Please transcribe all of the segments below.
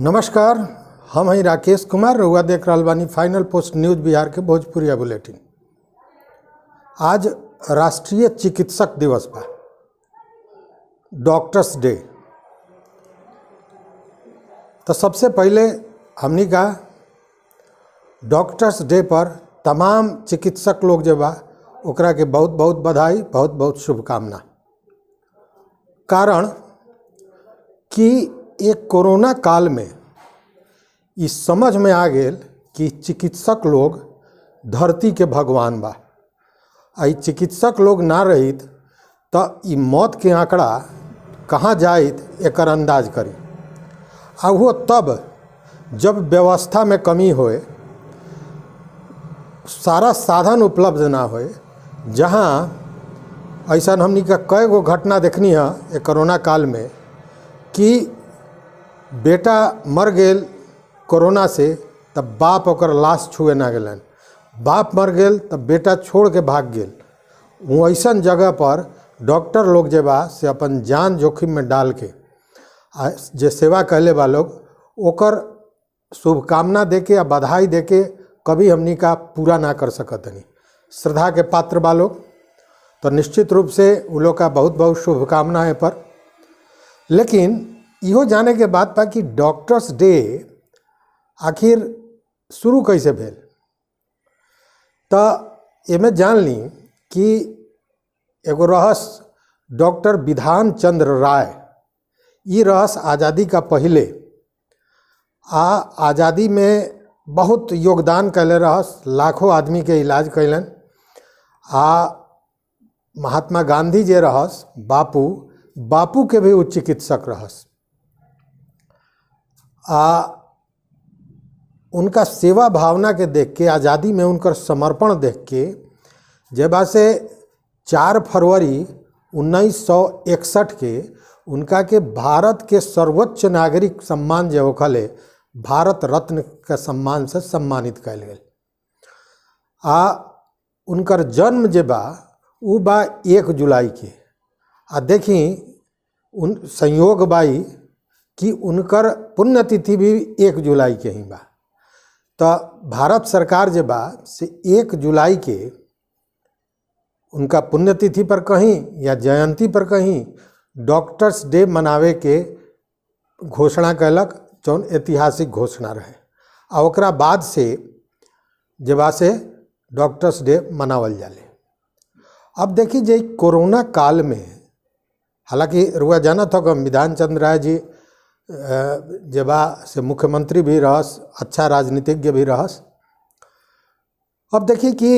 नमस्कार, हम हैं राकेश कुमार। रउआ देख रहल बानी फाइनल पोस्ट न्यूज बिहार के भोजपुरिया बुलेटिन। आज राष्ट्रीय चिकित्सक दिवस बा, डॉक्टर्स डे। तो सबसे पहले हमनी का डॉक्टर्स डे पर तमाम चिकित्सक लोग जो बा ओकरा के बहुत बहुत बधाई, बहुत बहुत शुभकामना। कारण कि एक कोरोना काल में इस समझ में आ गेल कि चिकित्सक लोग धरती के भगवान बा। आई चिकित्सक लोग ना रहित तो ई मौत के आंकड़ा कहाँ जाइत एकर अंदाज करी। आ वो तब जब व्यवस्था में कमी होए, सारा साधन उपलब्ध ना होए। जहाँ ऐसा हमनी का कई गो घटना देखनी है एक कोरोना काल में कि बेटा मर गेल कोरोना से, तब बाप ओकर लाश छुए ना गेलन। बाप मर गेल तब बेटा छोड़ के भाग गेल। वो ऐसा जगह पर डॉक्टर लोग जे बा से अपन जान जोखिम में डाल के जे सेवा कहले बा लोग, ओकर शुभकामना देके या बधाई देके कभी हमनी का पूरा ना कर सकतनी। श्रद्धा के पात्र बा लोग, तो निश्चित रूप से वो लोग का बहुत बहुत शुभकामना है। पर लेकिन इहो जाने के बाद बा कि डॉक्टर्स डे आखिर शुरू कैसे भेल। तो एमे जान ली कि एगो रहस डॉक्टर विधान चंद्र राय, ये रहस आज़ादी का पहले आज़ादी में बहुत योगदान कैले रहस, लाखों आदमी के इलाज कैलन। महात्मा गांधी जे रहस बापू के भी उच्च चिकित्सक रहस। उनका सेवा भावना के देख के, आज़ादी में उनकर समर्पण देख के, जब से 4 फरवरी 1961 के उनका के भारत के सर्वोच्च नागरिक सम्मान जो होखले भारत रत्न के सम्मान से सम्मानित कल गए। उनकर जन्म जे बा उ बा 1 जुलाई के। देखी उन संयोग बाई कि उनकर पुण्यतिथि भी 1 जुलाई के ही बा। तो भारत सरकार जे बा से 1 जुलाई के उनका पुण्यतिथि पर कहीं या जयंती पर कहीं डॉक्टर्स डे मनावे के घोषणा कैलक, जौन ऐतिहासिक घोषणा रहे। और ओकरा बाद से जे बा से डॉक्टर्स डे मनावल जाले। अब देखी जे कोरोना काल में, हालांकि रुआ जाना था कि विधान चंद्र राय जी जे बा से मुख्यमंत्री भी रहस, अच्छा राजनीतिज्ञ भी रहस। अब देखिए कि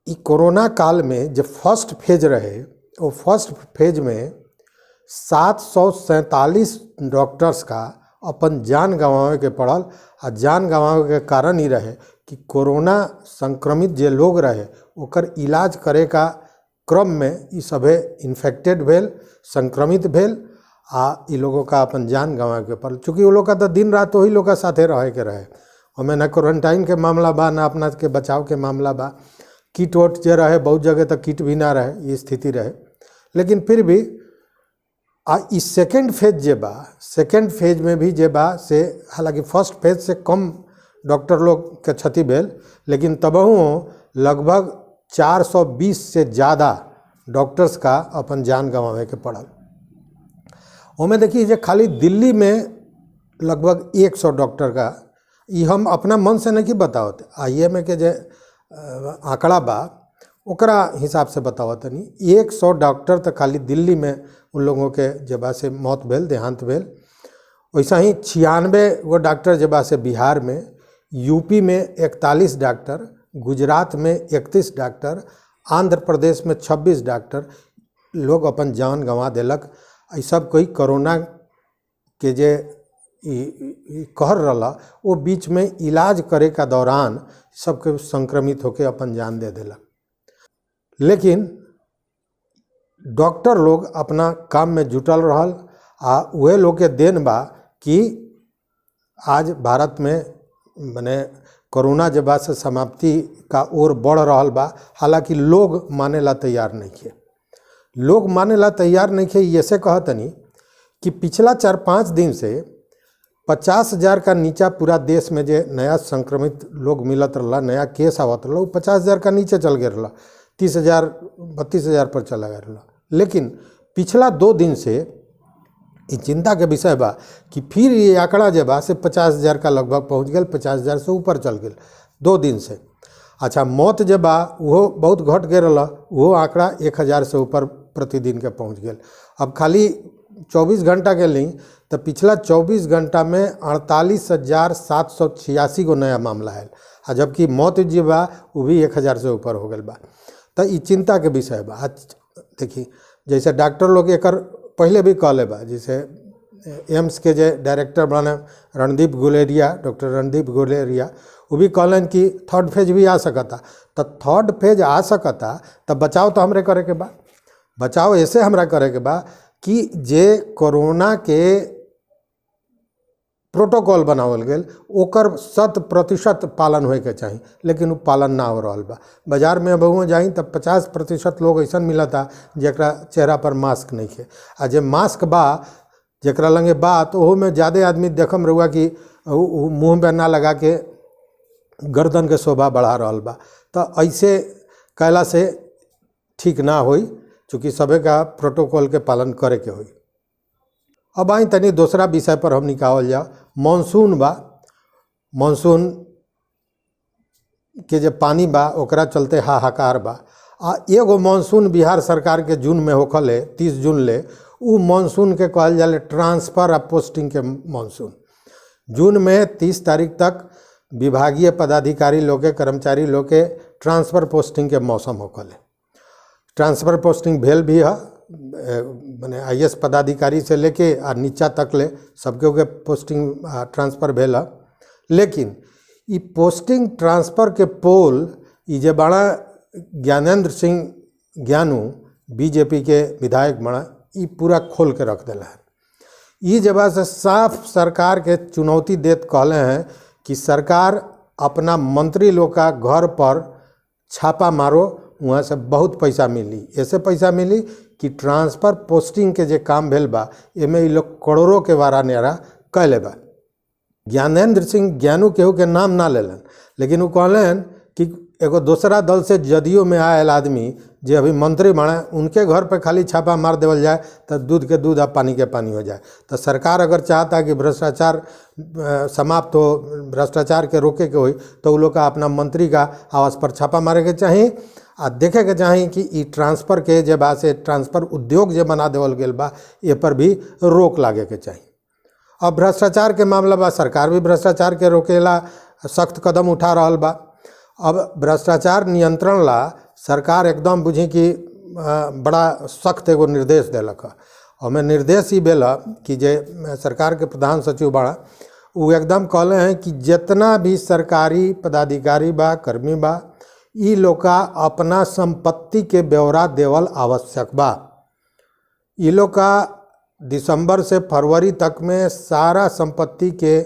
ई कोरोना काल में जो फर्स्ट फेज रहे, वो फर्स्ट फेज में 747 डॉक्टर्स का अपन जान गंवावे के पड़ल। आ जान गंवावे के कारण ही रहे कि कोरोना संक्रमित जे लोग रहे ओकर इलाज करे का क्रम में ई सभे इन्फेक्टेड भेल, संक्रमित भेल। इ लोगों का अपन जान गंवा के पड़ल। चूँकि वो लोग का तो दिन रात वही लोग का साथे रहे के रहे। हमें ना क्वारंटाइन के मामला बा, ना अपना के बचाव के मामला बा। किट वोट जे रहे, बहुत जगह तक किट भी ना रहे, ये स्थिति रहे। लेकिन फिर भी इस सेकेंड फेज जे बा, सेकेंड फेज में भी जे बा से, हालांकि फर्स्ट फेज से कम डॉक्टर लोग के क्षति भेल, लेकिन तबहू लगभग 420 से ज़्यादा डॉक्टर्स का अपन जान गंवावे के पड़ल। ओमें देखिए जे खाली दिल्ली में लगभग 100 डॉक्टर का, ये हम अपना मन से नहीं बतावत, IMA के जे आंकड़ा बा ओकरा हिसाब से बतावत नहीं। 100 डॉक्टर तो खाली दिल्ली में उन लोगों के जबा से मौत भेल, देहांत भेल। वैसा ही 96 गो डॉक्टर जबा से बिहार में, यूपी में 41 डॉक्टर, गुजरात में 31 डॉक्टर, आंध्र प्रदेश में 26 डॉक्टर लोग अपन जान गंवा दिलक। ये सब कोई कोरोना के जे कहर रहा वो बीच में इलाज करे का दौरान सबके संक्रमित होके अपन जान दे दिलक। लेकिन डॉक्टर लोग अपना काम में जुटल रहल। वह लोग के देन बा कि आज भारत में मने कोरोना जब से समाप्ति का ओर बढ़ रहल बा। हालांकि लोग मानेला तैयार नहीं थे। लोग मानेला तैयार नहीं थे। ऐसे कहतनी कि पिछला 4-5 दिन से 50,000 का नीचा पूरा देश में जे नया संक्रमित लोग मिलत रहा, नया केस आवत रहा, 50,000 का नीचे चल गया रहा, 30,000 32,000 पर चला गया रहा। लेकिन पिछला 2 दिन से ये चिंता के विषय बा कि फिर ये आंकड़ा जे बा से 50,000 का लगभग पहुँच गया, 50,000 से ऊपर चल गया 2 दिन से। अच्छा, मौत जे बा वो बहुत घट गया रहा, वो आंकड़ा 1,000 से ऊपर प्रतिदिन के पहुँच गया। अब खाली 24 घंटा के ली तो पिछला 24 घंटा में 48,786 गो नया मामला है, आ जबकि मौत जे बा वो भी 1,000 से ऊपर हो गया बा। तो ये चिंता के विषय बा। देखिए, जैसे डॉक्टर लोग एक पहले भी कहले बा, जैसे एम्स के जे डायरेक्टर बने रणदीप गुलेरिया, डॉक्टर रणदीप गुलेरिया, वो भी कहलन कि 3rd फेज भी आ सकता। तो 3rd फेज आ सकता तो बचाव तो हमरे करे के बा। बचाव ऐसे हमरा करे के बा कि जे कोरोना के प्रोटोकॉल बनावल गेल ओकर 100% पालन होए के चाहिए, लेकिन वो पालन ना हो रहा बा। बाजार में बहु जाई तब 50% लोग ऐसा मिलता जरा चेहरा पर मास्क नहीं है, आ जे मास्क बा जरा लंगे बा तो ओहो में ज़्यादा आदमी देखम रहुआ कि मुँह में ना लगा के गर्दन के शोभा बढ़ा रहा बा। तो ऐसे कैला से ठीक ना होई, चूँकि सबे का प्रोटोकॉल के पालन करे के होई। अब आई तनी दूसरा विषय पर हम निकाल जाओ। मानसून बा, मानसून के जे पानी बा ओकरा चलते हाहाकार बा। आ एगो मानसून बिहार सरकार के जून में होखल है, 30 जून ले, उ मानसून के कहल जाले ट्रांसफ़र आ पोस्टिंग के मानसून। जून में 30 तारीख तक विभागीय पदाधिकारी लोग के, कर्मचारी लोग के ट्रांसफ़र पोस्टिंग के मौसम होखल है। ट्रांसफ़र पोस्टिंग भेल भी है, माने IAS पदाधिकारी से लेके आ नीचा तक ले सबके के पोस्टिंग ट्रांसफ़र भेल है। लेकिन ये पोस्टिंग ट्रांसफ़र के पोल ये जे बड़ा ज्ञानेंद्र सिंह ज्ञानू बीजेपी के विधायक बड़ा, ये पूरा खोल के रख दिला है। ये जगह से साफ सरकार के चुनौती देत कहले हैं कि सरकार अपना मंत्री लोग का घर पर छापा मारो, वहाँ से बहुत पैसा मिली। ऐसे पैसा मिली कि ट्रांसफ़र पोस्टिंग के जे काम भेल बा एमे लोग करोड़ों के वारा नेरा कैले बा। ज्ञानेंद्र सिंह ज्ञानू केहू के नाम ना लेलन, लेकिन वो कहलन कि एगो दूसरा दल से जदयू में आयल आदमी जे अभी मंत्री बने उनके घर पे खाली छापा मार देवल जाए तो दूध के दूध आ पानी के पानी हो जाए। तो सरकार अगर चाहता कि भ्रष्टाचार समाप्त हो, भ्रष्टाचार के रोके के हो, तो वो लोग का अपना मंत्री का आवास पर छापा मारे के चाहिए आ देखे के चाहिए कि ई ट्रांसफ़र के जे बा से ट्रांसफ़र उद्योग जे बना देवल गेल बा ये पर भी रोक लागे के चाहिए। अब भ्रष्टाचार के मामला बा, सरकार भी भ्रष्टाचार के रोकेला सख्त कदम उठा रहा बा। अब भ्रष्टाचार नियंत्रण ला सरकार एकदम बुझी कि बड़ा सख्त एगो निर्देश दिलक है। हमें निर्देश ही भेल कि जे सरकार के प्रधान सचिव बड़ा वो एकदम कहले हैं कि जितना भी सरकारी पदाधिकारी बा, कर्मी बा, ई लोग का अपना संपत्ति के ब्यौरा देवल आवश्यक बा। ई लोग का दिसंबर से फरवरी तक में सारा संपत्ति के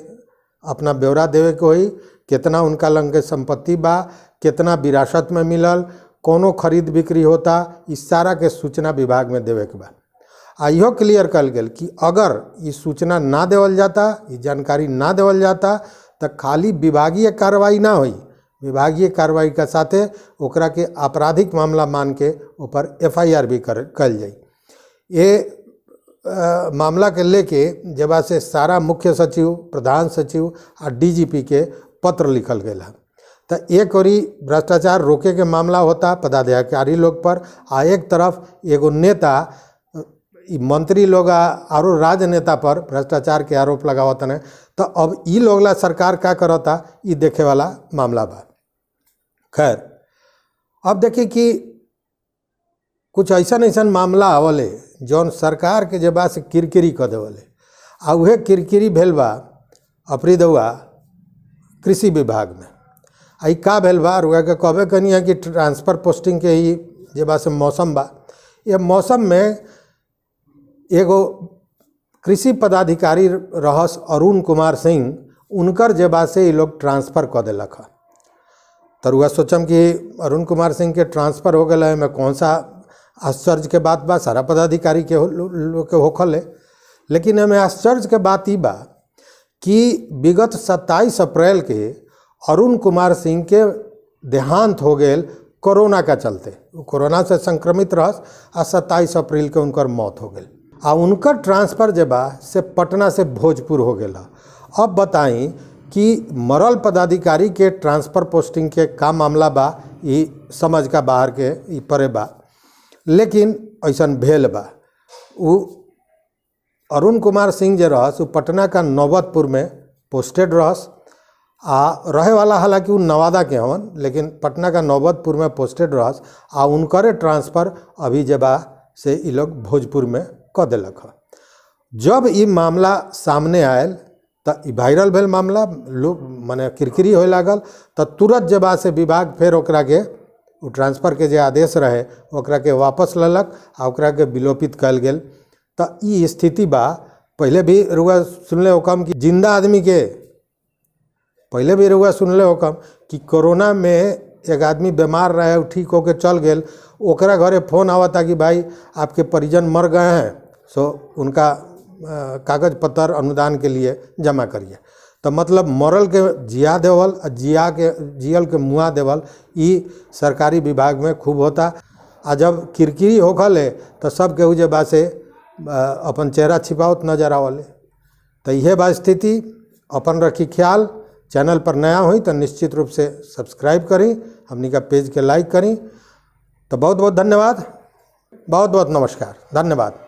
अपना ब्यौरा देवे के होई, कितना उनका लंग के संपत्ति बा, कितना विरासत में मिलल, कोनो खरीद बिक्री होता, इस सारा के सूचना विभाग में देवे के बा। आ इहो क्लियर कल गेल कि अगर ये सूचना ना देवल जाता, ये जानकारी ना देवल जाता तो खाली विभागीय कार्रवाई ना होई, विभागीय कार्रवाई के साथे ओकरा के आपराधिक मामला मान के ऊपर FIR भी कल जाई। ये मामला के लेके जब से सारा मुख्य सचिव, प्रधान सचिव और DGP के पत्र लिखल गया। तो एक ओरी भ्रष्टाचार रोके के मामला होता पदाधिकारी लोग पर, आ एक तरफ एगो नेता मंत्री लोग और राजनेता पर भ्रष्टाचार के आरोप लगावत ने। तो अब ई लोगला सरकार का करता, ई देखे वाला मामला बा। खैर, अब देखिए कि कुछ ऐसा मामला आवले जौन सरकार के जबा से किरकिरी कर देवले, आ उहे किरकिरी भेल बा अपरी दउआ कृषि विभाग में। आई का भेल बा रुआ के कहबे कनी है कि ट्रांसफ़र पोस्टिंग के ही जबा से मौसम बा। ये मौसम में एगो कृषि पदाधिकारी रहस अरुण कुमार सिंह, उनकर जबा से ये लोग ट्रांसफ़र कर दिलक है। तो रुआ सोचम कि अरुण कुमार सिंह के ट्रांसफ़र हो गए में कौन सा आश्चर्य के बात बा, सारा पदाधिकारी के लोग के होखल है। लेकिन हमें आश्चर्य के बात ही बा कि विगत 27 अप्रैल के अरुण कुमार सिंह के देहांत हो गए कोरोना का चलते। कोरोना से संक्रमित रहस आ 27 अप्रैल के उनकर मौत हो गई आ उनकर ट्रांसफ़र जे बा से पटना से भोजपुर हो गया। अब बताई कि मरल पदाधिकारी के ट्रांसफ़र पोस्टिंग के का मामला बा, ये समझ का बाहर के ई परे बा, लेकिन ऐसन भेल बा। उ अरुण कुमार सिंह जे रहस उ पटना का नौबतपुर में पोस्टेड रहस आ रहे वाला, हालांकि उ नवादा के हवन, लेकिन पटना का नौबतपुर में पोस्टेड रहस आ उनकरे ट्रांसफ़र अभी जे बा से ई लोग भोजपुर में क दिलक ह। जब ई मामला सामने आयल त ई वायरल भेल मामला, लोग माने किरकिरी होए लागल, त तुरंत जे बा से विभाग फिर ओकरा के उ ट्रांसफ़र के जे आदेश रहे ओकरा के वापस लेलक आ ओकरा के विलोपित कल गेल। त ई स्थिति बा। पहले भी रुआ सुनले होकम कि जिंदा आदमी के, पहले भी रुआ सुनले होकम कि कोरोना में एक आदमी बीमार रहे, ठीक होके चल गेल, ओकरा घरे फ़ोन आवता कि भाई आपके परिजन मर गए हैं, सो उनका कागज पत्र अनुदान के लिए जमा करिए। तो मतलब मरल के जिया देवल, जियल के मुआ देवल, ई सरकारी विभाग में खूब होता। आ जब किरकिरी होखले तो सब केहू जे बा से अपन चेहरा छिपावत नजर आवले। तो यह बा स्थिति। अपन रखी ख्याल। चैनल पर नया हुई तो निश्चित रूप से सब्सक्राइब करी, हमनी का पेज के लाइक करी। तो बहुत बहुत धन्यवाद, बहुत बहुत नमस्कार, धन्यवाद।